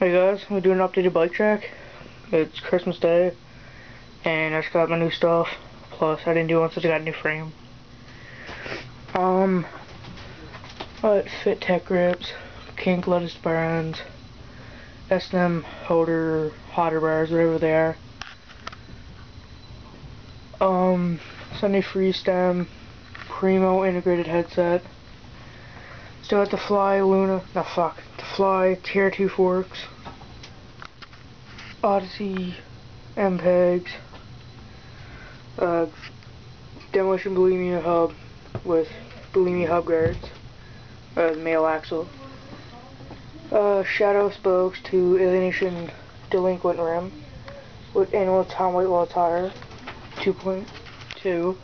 Hey guys, we're doing an updated bike check. It's Christmas Day, and I just got my new stuff. Plus, I didn't do one since I got a new frame. Fit tech grips, kink lettuce barends, S&M hoder bars, whatever they are. Sunday free stem, Primo integrated headset. Still got the fly tier 2 forks, Odyssey M pegs, demolition bulimia hub with bulimia hubguards, male axle, shadow spokes to alienation delinquent rim with annual tom weight wall tire 2.2.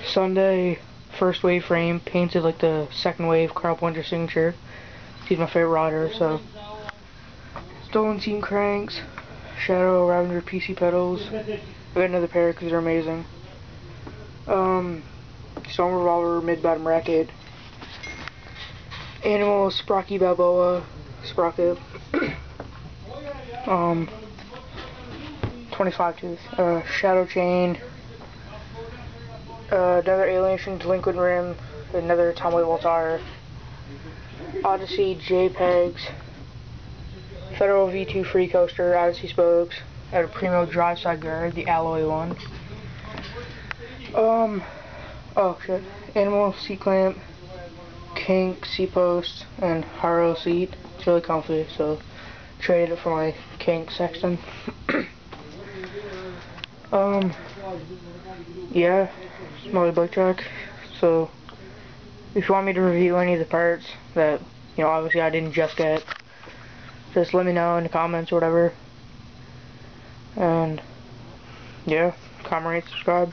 Sunday first wave frame painted like the second wave Carl Pointer signature. He's my favorite rider, so. Stolen team cranks, Shadow Ravenger PC pedals. I got another pair because they're amazing. Stone revolver mid bottom racket. Animal sprockey balboa sprocket. 25 tooth. Shadow chain. Another alienation delinquent rim. Another tom weight wall tire. Odyssey JPEGs. Federal V2 freecoaster, Odyssey spokes. I had a Primo drive side guard, the alloy one. Animal seat clamp, kink seatpost, and Haro seat. It's really comfy, so traded it for my kink Sexton. Yeah, it's my bike track. So if you want me to review any of the parts that, obviously I didn't just get, just let me know in the comments or whatever. And yeah, comment, rate, subscribe.